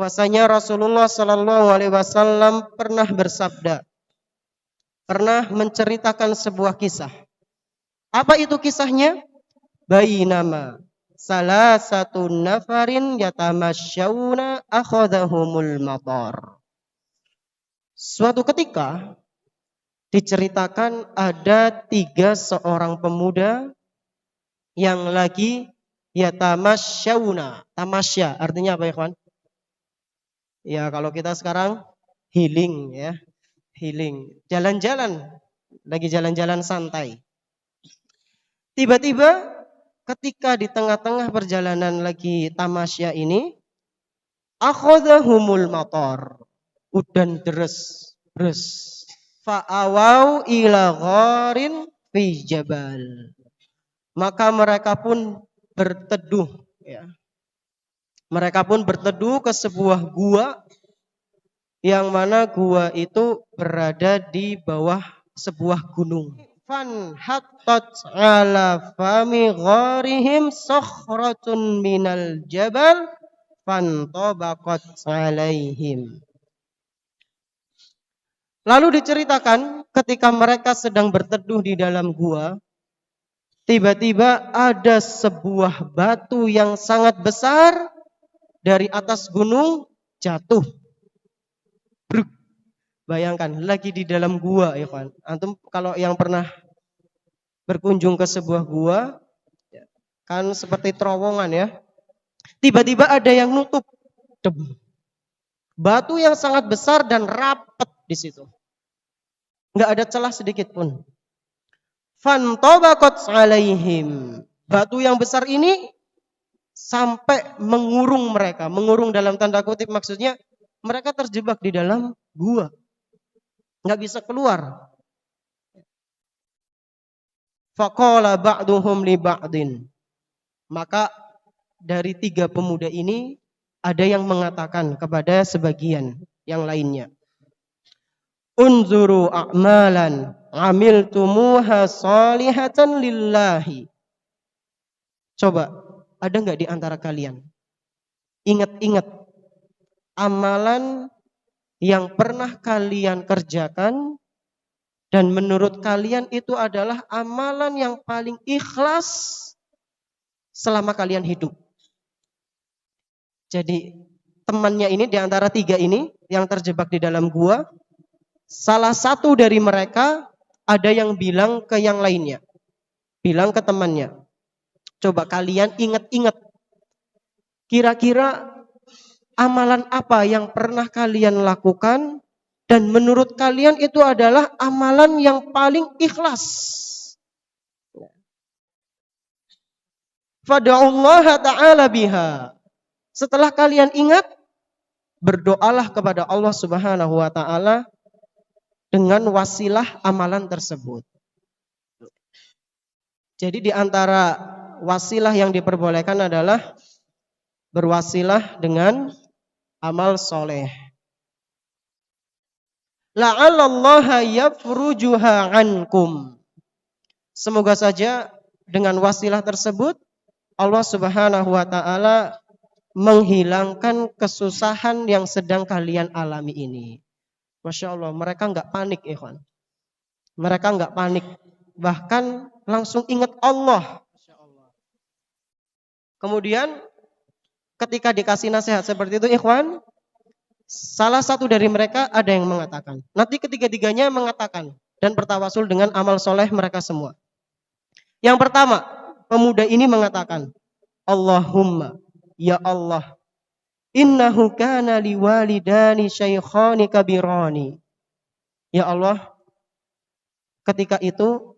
bahwasanya Rasulullah Shallallahu Alaihi Wasallam pernah bersabda, pernah menceritakan sebuah kisah. Apa itu kisahnya? Bainama salah satu nafarin yatamasyawna akhadhahumul matar. Suatu ketika diceritakan ada 3 seorang pemuda yang lagi yatamasyawna. Tamasya artinya apa ya kawan? Ya kalau kita sekarang healing ya. Healing. Jalan-jalan. Lagi jalan-jalan santai. Tiba-tiba ketika di tengah-tengah perjalanan lagi tamasya ini, akhadhahumul matar. Udan deres. Fa'awau ila gharin fi jabal. Maka mereka pun berteduh ya. Mereka pun berteduh ke sebuah gua yang mana gua itu berada di bawah sebuah gunung. Fan hattat ala fami gharihim sakhratun minal jabal fantabaqat alaihim. Lalu diceritakan ketika mereka sedang berteduh di dalam gua, tiba-tiba ada sebuah batu yang sangat besar dari atas gunung jatuh. Bruk. Bayangkan lagi di dalam gua ya kan. Antum kalau yang pernah berkunjung ke sebuah gua kan seperti terowongan ya. Tiba-tiba ada yang nutup. Batu yang sangat besar dan rapat di situ. Enggak ada celah sedikit pun. Fantabaqat alaihim. Batu yang besar ini sampai mengurung mereka. Mengurung dalam tanda kutip maksudnya mereka terjebak di dalam gua. Enggak bisa keluar. Faqala ba'duhum li ba'din. Maka dari 3 pemuda ini ada yang mengatakan kepada sebagian yang lainnya. Unzuru a'malan amiltumuha salihatan lillahi. Coba, ada enggak di antara kalian? Ingat-ingat amalan yang pernah kalian kerjakan dan menurut kalian itu adalah amalan yang paling ikhlas selama kalian hidup. Jadi temannya ini di antara 3 ini yang terjebak di dalam gua, salah satu dari mereka ada yang bilang ke yang lainnya. Bilang ke temannya. Coba kalian ingat-ingat. Kira-kira amalan apa yang pernah kalian lakukan dan menurut kalian itu adalah amalan yang paling ikhlas. Fada'ullaha ta'ala biha. Setelah kalian ingat, berdoalah kepada Allah Subhanahu wa taala dengan wasilah amalan tersebut. Jadi di antara wasilah yang diperbolehkan adalah berwasilah dengan amal soleh. La'allallaha yafrujuha ankum. Semoga saja dengan wasilah tersebut Allah Subhanahu wa taala menghilangkan kesusahan yang sedang kalian alami ini. Masya Allah, mereka enggak panik, ikhwan. Mereka enggak panik, bahkan langsung ingat Allah. Kemudian ketika dikasih nasihat seperti itu, ikhwan, salah satu dari mereka ada yang mengatakan. Nanti ketiga-tiganya mengatakan dan bertawasul dengan amal soleh mereka semua. Yang pertama, pemuda ini mengatakan, Allahumma, ya Allah, innahu kana liwalidani syaikhani kabirani. Ya Allah, ketika itu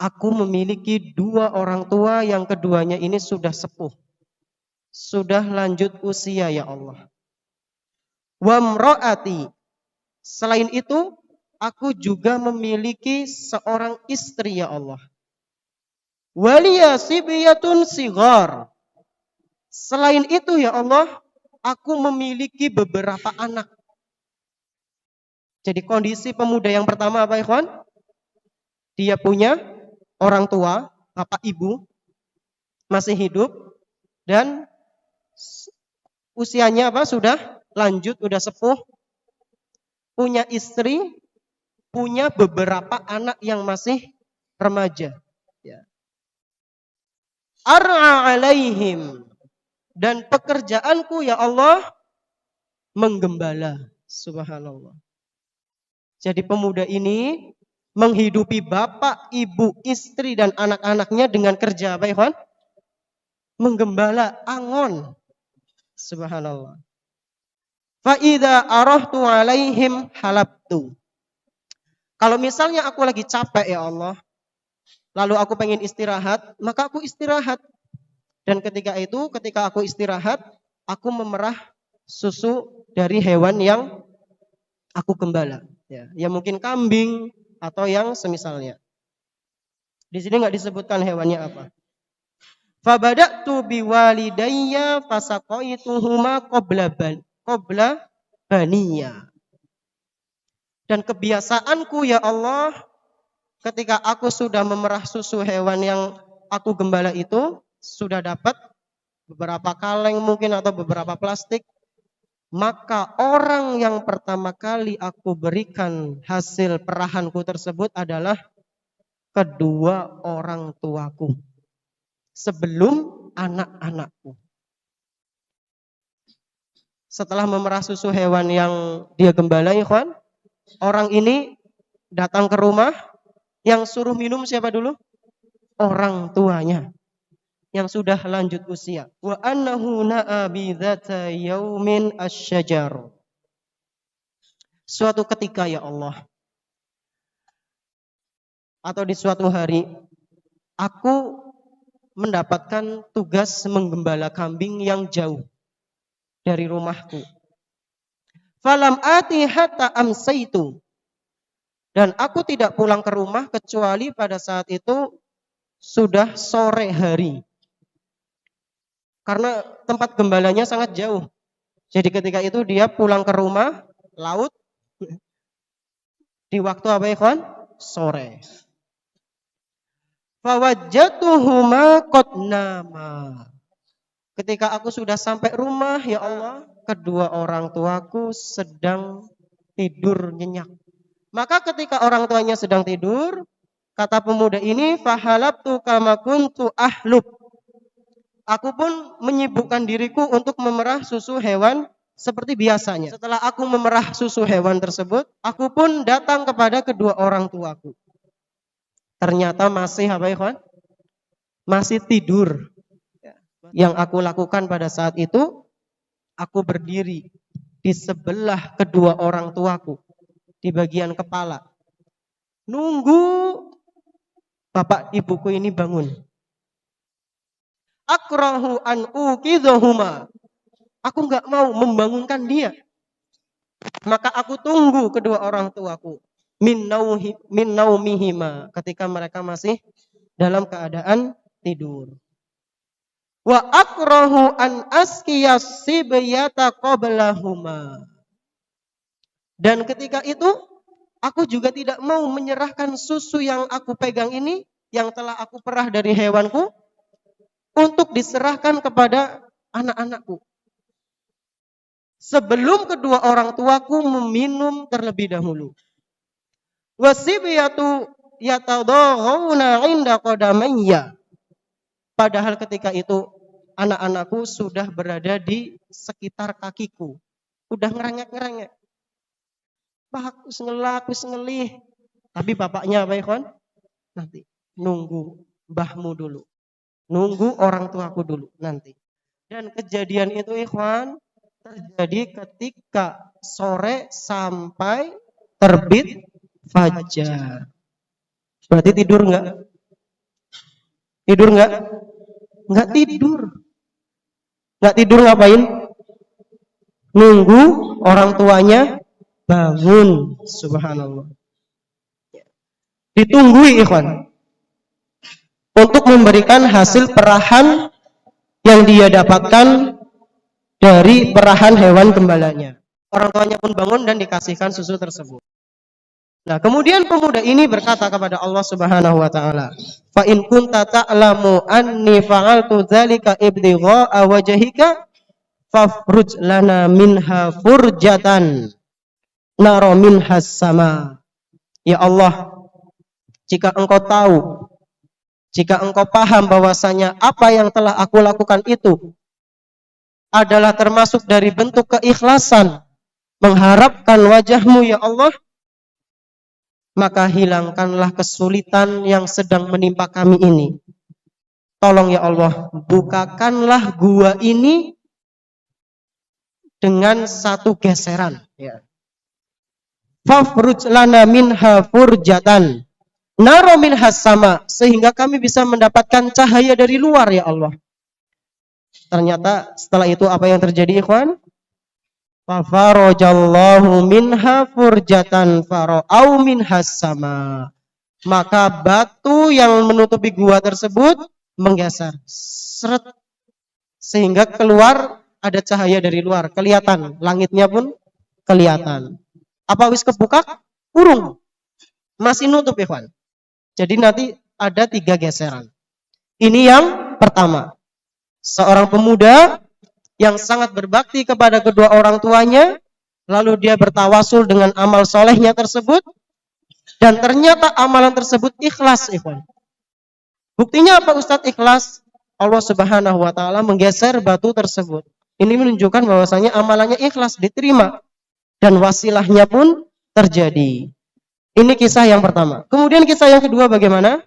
aku memiliki 2 orang tua yang keduanya ini sudah sepuh. Sudah lanjut usia ya Allah. Wa mraati. Selain itu, aku juga memiliki seorang istri ya Allah. Waliya sibyatun sigar. Selain itu ya Allah, aku memiliki beberapa anak. Jadi kondisi pemuda yang pertama apa ikhwan? Dia punya orang tua, bapak ibu, masih hidup, dan usianya apa? Sudah lanjut, udah sepuh, punya istri, punya beberapa anak yang masih remaja. Ya. Ar'a alaihim, dan pekerjaanku ya Allah menggembala. Subhanallah. Jadi pemuda ini menghidupi bapak, ibu, istri dan anak-anaknya dengan kerja apa ikhwan? Menggembala, angon. Subhanallah. Fa idza arahtu alaihim halabtu. Kalau misalnya aku lagi capek ya Allah, lalu aku pengen istirahat, maka aku istirahat. Dan ketika aku istirahat, aku memerah susu dari hewan yang aku gembala. Ya mungkin kambing atau yang semisalnya. Di sini nggak disebutkan hewannya apa. Fabada'tu biwalidayya fasaqaituhuma qabla baniya. Dan kebiasaanku ya Allah, ketika aku sudah memerah susu hewan yang aku gembala itu, sudah dapat beberapa kaleng mungkin atau beberapa plastik, maka orang yang pertama kali aku berikan hasil perahanku tersebut adalah kedua orang tuaku sebelum anak-anakku. Setelah memerah susu hewan yang dia gembala, ikhwan, orang ini datang ke rumah, yang suruh minum siapa dulu? Orang tuanya yang sudah lanjut usia. Wa annahu na'a bi dzata yaumin asyajar. Suatu ketika ya Allah, atau di suatu hari, aku mendapatkan tugas menggembala kambing yang jauh dari rumahku. Falam ati hatta amsaitu. Dan aku tidak pulang ke rumah kecuali pada saat itu sudah sore hari. Karena tempat gembalanya sangat jauh. Jadi ketika itu dia pulang ke rumah, laut, di waktu apa ikhwan? Sore. Fawajjatuhuma qad nama. Ketika aku sudah sampai rumah, ya Allah, kedua orang tuaku sedang tidur nyenyak. Maka ketika orang tuanya sedang tidur, kata pemuda ini, fahalabtu kama kuntu ahlub. Aku pun menyibukkan diriku untuk memerah susu hewan seperti biasanya. Setelah aku memerah susu hewan tersebut, aku pun datang kepada kedua orang tuaku. Ternyata masih apa ikhwan? Masih tidur. Yang aku lakukan pada saat itu, aku berdiri di sebelah kedua orang tuaku, di bagian kepala. Nunggu bapak ibuku ini bangun. Akrahu an uqidhahuma. Aku enggak mau membangunkan dia. Maka aku tunggu kedua orang tuaku min naumihima, ketika mereka masih dalam keadaan tidur. Wa akrahu an askiyas sibyata qablahuma. Dan ketika itu aku juga tidak mau menyerahkan susu yang aku pegang ini, yang telah aku perah dari hewanku, untuk diserahkan kepada anak-anakku. Sebelum kedua orang tuaku meminum terlebih dahulu. Wasibiyatu yatadaghawna 'inda qadamayya. Padahal ketika itu anak-anakku sudah berada di sekitar kakiku. Udah ngerengek-ngerengek. Pak, aku ngelih. Tapi bapaknya apa ikhwan? Nanti nunggu mbahmu dulu. Nunggu orang tuaku dulu nanti. Dan kejadian itu ikhwan terjadi ketika sore sampai terbit fajar. Berarti tidur enggak? Tidur enggak? Enggak tidur. Enggak tidur ngapain? Nunggu orang tuanya bangun. Subhanallah. Ditunggui ikhwan, untuk memberikan hasil perahan yang dia dapatkan dari perahan hewan gembalanya. Orang tuanya pun bangun dan dikasihkan susu tersebut. Nah, kemudian pemuda ini berkata kepada Allah Subhanahu wa taala, "Fa in kunta ta'lamu anni fa'altu dzalika ibtigha'a wajhika fafruj lana minha furjatan nara minhas sama. Ya Allah, jika engkau tahu, jika engkau paham bahwasanya apa yang telah aku lakukan itu adalah termasuk dari bentuk keikhlasan mengharapkan wajahmu ya Allah, maka hilangkanlah kesulitan yang sedang menimpa kami ini. Tolong ya Allah, bukakanlah gua ini dengan satu geseran. Ya. Fafruj lana minha furjatan nara minhas sama, sehingga kami bisa mendapatkan cahaya dari luar ya Allah. Ternyata setelah itu apa yang terjadi ikhwan? Fafarajallahu minha furjatan fara'au minhas sama. Maka batu yang menutupi gua tersebut menggeser. Seret. Sehingga keluar ada cahaya dari luar. Kelihatan. Langitnya pun kelihatan. Apa wis kebukak? Urung. Masih nutup ikhwan. Jadi nanti ada 3 geseran. Ini yang pertama. Seorang pemuda yang sangat berbakti kepada kedua orang tuanya, lalu dia bertawasul dengan amal solehnya tersebut, dan ternyata amalan tersebut ikhlas, ikhwan. Buktinya apa Ustadz ikhlas? Allah Subhanahu wa taala menggeser batu tersebut. Ini menunjukkan bahwasanya amalannya ikhlas, diterima, dan wasilahnya pun terjadi. Ini kisah yang pertama. Kemudian kisah yang kedua bagaimana?